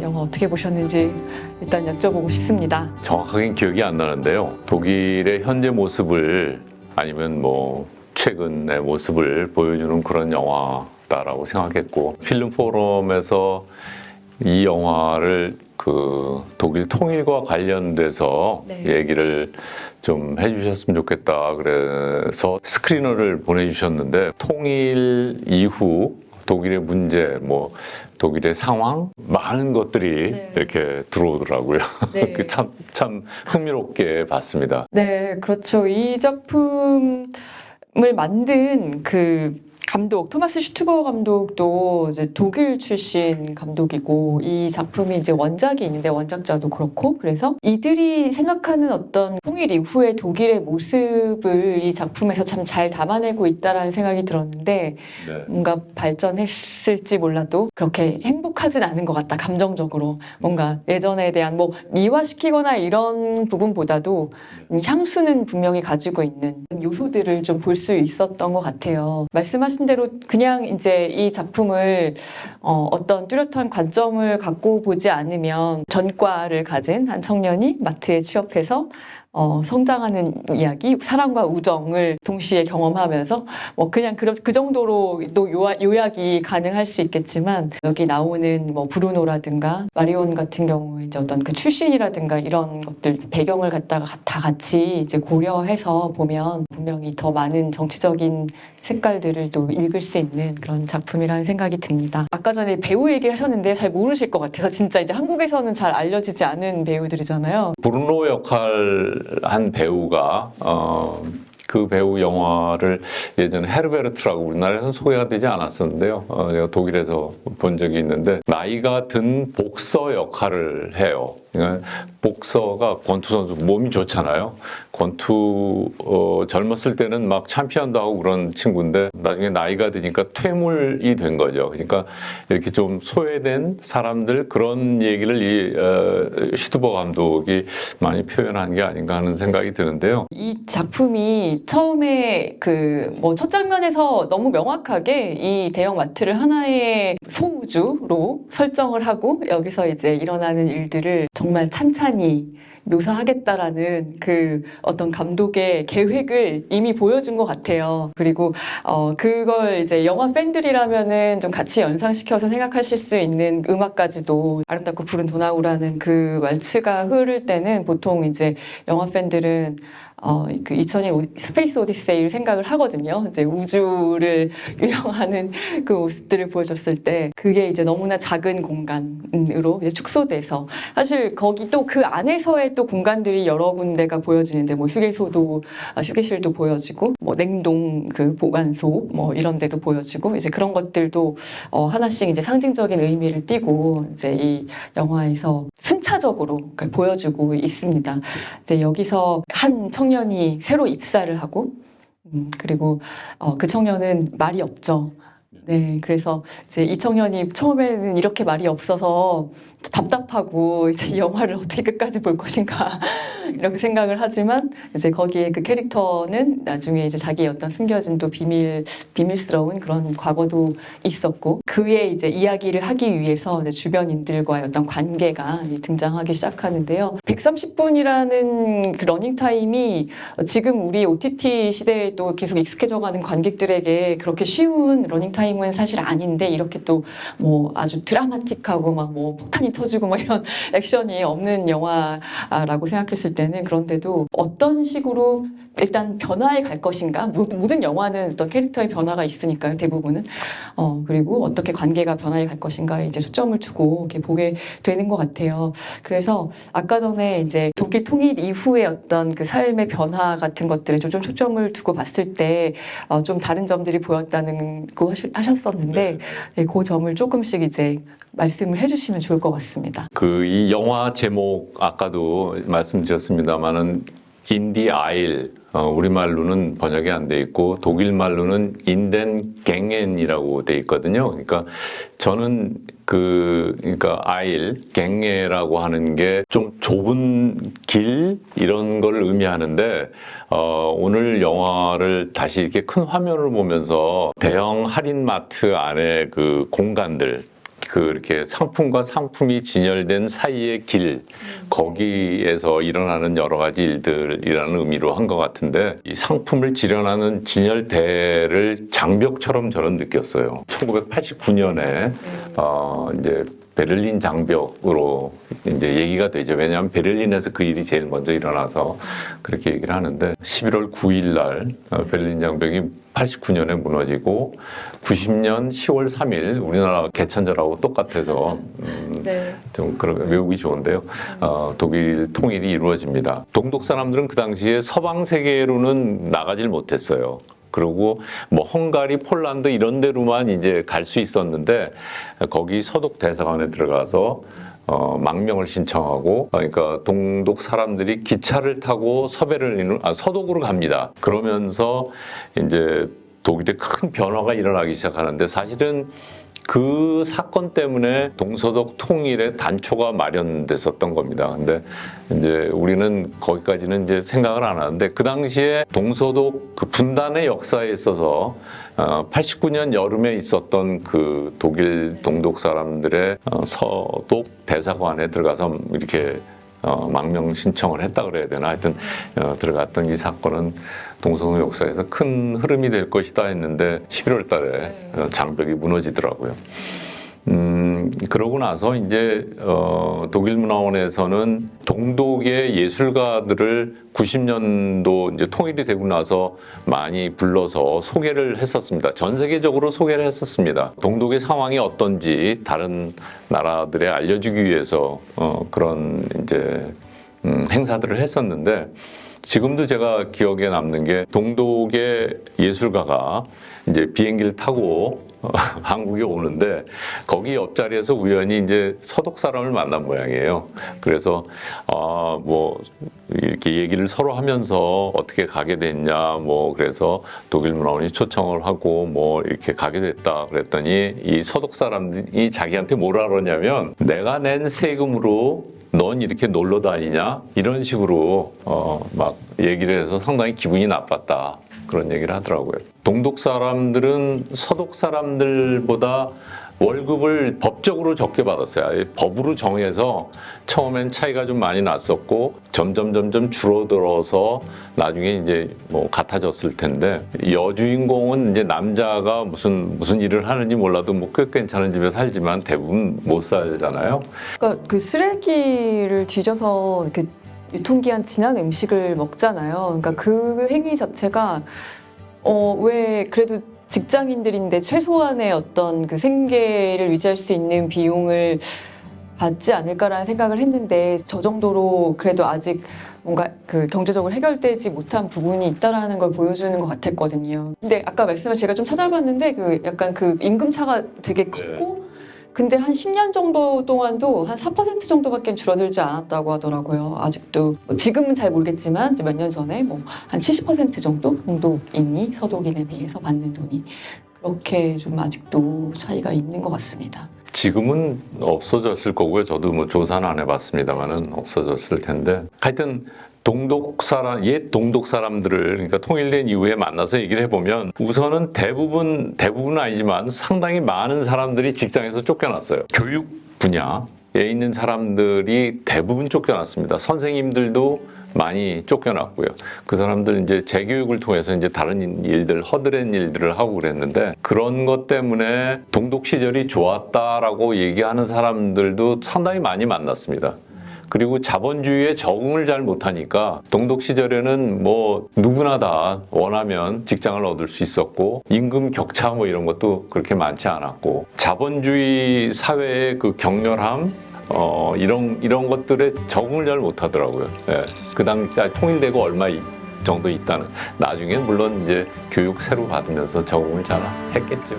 영화 어떻게 보셨는지 일단 여쭤보고 싶습니다. 정확하게 기억이 안 나는데요. 독일의 현재 모습을 아니면 뭐 최근의 모습을 보여주는 그런 영화다라고 생각했고, 필름 포럼에서 이 영화를 그 독일 통일과 관련돼서 네. 얘기를 좀 해주셨으면 좋겠다 그래서 스크리너를 보내주셨는데, 통일 이후 독일의 문제, 뭐 독일의 상황, 많은 것들이 네. 이렇게 들어오더라고요. 네. 참 흥미롭게 봤습니다. 네, 그렇죠. 이 작품을 만든 그 감독, 토마스 슈투버 감독도 이제 독일 출신 감독이고, 이 작품이 이제 원작이 있는데 원작자도 그렇고, 그래서 이들이 생각하는 어떤 통일 이후의 독일의 모습을 이 작품에서 참 잘 담아내고 있다라는 생각이 들었는데, 네. 뭔가 발전했을지 몰라도 그렇게 행복하진 않은 것 같다, 감정적으로. 뭔가 예전에 대한 뭐 미화시키거나 이런 부분보다도 향수는 분명히 가지고 있는 요소들을 좀 볼 수 있었던 것 같아요. 말씀하신 대로 그냥 이제 이 작품을 어떤 뚜렷한 관점을 갖고 보지 않으면, 전과를 가진 한 청년이 마트에 취업해서 성장하는 이야기, 사랑과 우정을 동시에 경험하면서 뭐 그냥 그 정도로 또 요약이 가능할 수 있겠지만, 여기 나오는 뭐 브루노라든가 마리온 같은 경우 이제 어떤 그 출신이라든가 이런 것들 배경을 갖다가 다 같이 이제 고려해서 보면 분명히 더 많은 정치적인 색깔들을 또 읽을 수 있는 그런 작품이라는 생각이 듭니다. 아까 전에 배우 얘기를 하셨는데 잘 모르실 것 같아서, 진짜 이제 한국에서는 잘 알려지지 않은 배우들이잖아요. 브루노 역할 한 배우가 그 배우 영화를 예전에 헤르베르트라고 우리나라에서는 소개가 되지 않았었는데요. 제가 독일에서 본 적이 있는데, 나이가 든 복서 역할을 해요. 그러니까 복서가 권투 선수, 몸이 좋잖아요. 권투 젊었을 때는 막 챔피언도 하고 그런 친구인데, 나중에 나이가 드니까 퇴물이 된 거죠. 그러니까 이렇게 좀 소외된 사람들, 그런 얘기를 이 슈투버 감독이 많이 표현한 게 아닌가 하는 생각이 드는데요. 이 작품이 처음에 그 뭐 첫 장면에서 너무 명확하게 이 대형 마트를 하나의 소우주로 설정을 하고, 여기서 이제 일어나는 일들을 정말 찬찬히 묘사하겠다라는 그 어떤 감독의 계획을 이미 보여준 것 같아요. 그리고 그걸 이제 영화 팬들이라면은 좀 같이 연상시켜서 생각하실 수 있는 음악까지도, 아름답고 푸른 도나우라는 그 왈츠가 흐를 때는 보통 이제 영화 팬들은 그 2001 스페이스 오디세이를 생각을 하거든요. 이제 우주를 유영하는 그 모습들을 보여줬을 때, 그게 이제 너무나 작은 공간으로 이제 축소돼서, 사실 거기 또 그 안에서의 또 공간들이 여러 군데가 보여지는데, 뭐 휴게실도 보여지고, 뭐 냉동 그 보관소 뭐 이런 데도 보여지고, 이제 그런 것들도 하나씩 이제 상징적인 의미를 띠고 이제 이 영화에서 순차적으로 보여주고 있습니다. 이제 여기서 한 청년이 새로 입사를 하고, 그리고 그 청년은 말이 없죠. 네, 그래서 이제 이 청년이 처음에는 이렇게 말이 없어서 답답하고, 이제 이 영화를 어떻게 끝까지 볼 것인가 이렇게 생각을 하지만, 이제 거기에 그 캐릭터는 나중에 이제 자기의 어떤 숨겨진 또 비밀스러운 그런 과거도 있었고, 그의 이제 이야기를 하기 위해서 이제 주변인들과의 어떤 관계가 이제 등장하기 시작하는데요. 130분이라는 그 러닝 타임이 지금 우리 OTT 시대에 또 계속 익숙해져가는 관객들에게 그렇게 쉬운 러닝 타임은 사실 아닌데, 이렇게 또 뭐 아주 드라마틱하고 막 뭐 폭탄이 터지고 막 이런 액션이 없는 영화라고 생각했을 때는, 그런데도 어떤 식으로 일단 변화해 갈 것인가, 모든 영화는 어떤 캐릭터의 변화가 있으니까요, 대부분은. 그리고 어떻게 관계가 변화해 갈 것인가에 이제 초점을 두고 이렇게 보게 되는 것 같아요. 그래서 아까 전에 이제 독일 통일 이후의 어떤 그 삶의 변화 같은 것들에 좀 초점을 두고 봤을 때 좀 다른 점들이 보였다는 거 하셨었는데, 네, 그 점을 조금씩 이제 말씀을 해주시면 좋을 것 같습니다. 이 영화 제목 아까도 말씀드렸습니다만은 인디 아일, 우리말로는 번역이 안 돼 있고 독일말로는 인덴 갱엔이라고 돼 있거든요. 그러니까 저는 그러니까 아일, 갱에라고 하는 게 좀 좁은 길 이런 걸 의미하는데, 오늘 영화를 다시 이렇게 큰 화면을 보면서 대형 할인마트 안에 그 공간들, 그렇게 상품과 상품이 진열된 사이의 길, 거기에서 일어나는 여러 가지 일들이라는 의미로 한 것 같은데, 이 상품을 지령하는 진열대를 장벽처럼 저는 느꼈어요. 1989년에 이제 베를린 장벽으로 이제 얘기가 되죠. 왜냐하면 베를린에서 그 일이 제일 먼저 일어나서 그렇게 얘기를 하는데, 11월 9일 날 베를린 장벽이 89년에 무너지고 90년 10월 3일 우리나라 개천절하고 똑같아서 네. 좀 그런 외우기 좋은데요. 독일 통일이 이루어집니다. 동독 사람들은 그 당시에 서방 세계로는 나가질 못했어요. 그리고 뭐 헝가리, 폴란드 이런 데로만 이제 갈 수 있었는데, 거기 서독 대사관에 들어가서 망명을 신청하고, 그러니까 동독 사람들이 기차를 타고 서독으로 갑니다. 그러면서 이제 독일에 큰 변화가 일어나기 시작하는데, 사실은 그 사건 때문에 동서독 통일의 단초가 마련됐었던 겁니다. 근데 이제 우리는 거기까지는 이제 생각을 안 하는데, 그 당시에 동서독 그 분단의 역사에 있어서 89년 여름에 있었던 그 독일 동독 사람들의 서독 대사관에 들어가서 이렇게 망명 신청을 했다 그래야 되나, 하여튼 들어갔던 이 사건은 동서독 역사에서 큰 흐름이 될 것이다 했는데 11월 달에 장벽이 무너지더라고요. 그러고 나서 이제 독일 문화원에서는 동독의 예술가들을 90년도 이제 통일이 되고 나서 많이 불러서 소개를 했었습니다. 전 세계적으로 소개를 했었습니다. 동독의 상황이 어떤지 다른 나라들에 알려주기 위해서 그런 이제 행사들을 했었는데, 지금도 제가 기억에 남는 게, 동독의 예술가가 이제 비행기를 타고 한국에 오는데, 거기 옆자리에서 우연히 이제 서독 사람을 만난 모양이에요. 그래서 뭐 이렇게 얘기를 서로 하면서 어떻게 가게 됐냐, 뭐 그래서 독일 문화원이 초청을 하고 뭐 이렇게 가게 됐다 그랬더니, 이 서독 사람이 자기한테 뭐라 그러냐면, 내가 낸 세금으로 넌 이렇게 놀러 다니냐, 이런 식으로 막 얘기를 해서 상당히 기분이 나빴다, 그런 얘기를 하더라고요. 동독 사람들은 서독 사람들보다 월급을 법적으로 적게 받았어요. 법으로 정해서 처음엔 차이가 좀 많이 났었고 점점 줄어들어서 나중에 이제 뭐 같아졌을 텐데, 여주인공은 이제 남자가 무슨 일을 하는지 몰라도 뭐 꽤 괜찮은 집에 살지만 대부분 못 살잖아요. 그러니까 그 쓰레기를 뒤져서 이렇게 유통기한 지난 음식을 먹잖아요. 그러니까 그 행위 자체가 왜 그래도 직장인들인데 최소한의 어떤 그 생계를 유지할 수 있는 비용을 받지 않을까라는 생각을 했는데, 저 정도로 그래도 아직 뭔가 그 경제적으로 해결되지 못한 부분이 있다라는 걸 보여주는 것 같았거든요. 근데 아까 말씀하신, 제가 좀 찾아봤는데 그 약간 그 임금 차가 되게 컸고, 근데 한 10년 정도 동안도 한 4% 정도밖에 줄어들지 않았다고 하더라고요. 아직도 지금은 잘 모르겠지만 몇 년 전에 뭐 한 70% 정도 동독인이 서독인에 비해서 받는 돈이 그렇게 좀 아직도 차이가 있는 것 같습니다. 지금은 없어졌을 거고요. 저도 뭐 조사는 안 해봤습니다만은 없어졌을 텐데, 하여튼 옛 동독 사람들을, 그러니까 통일된 이후에 만나서 얘기를 해보면, 우선은 대부분은 아니지만 상당히 많은 사람들이 직장에서 쫓겨났어요. 교육 분야에 있는 사람들이 대부분 쫓겨났습니다. 선생님들도 많이 쫓겨났고요. 그 사람들 이제 재교육을 통해서 이제 다른 일들, 허드렛 일들을 하고 그랬는데, 그런 것 때문에 동독 시절이 좋았다라고 얘기하는 사람들도 상당히 많이 만났습니다. 그리고 자본주의에 적응을 잘 못하니까 동독 시절에는 뭐 누구나 다 원하면 직장을 얻을 수 있었고, 임금 격차 뭐 이런 것도 그렇게 많지 않았고, 자본주의 사회의 그 격렬함, 이런 것들에 적응을 잘 못하더라고요. 예. 그 당시에 통일되고 얼마 정도 있다는, 나중에 물론 이제 교육 새로 받으면서 적응을 잘 했겠죠.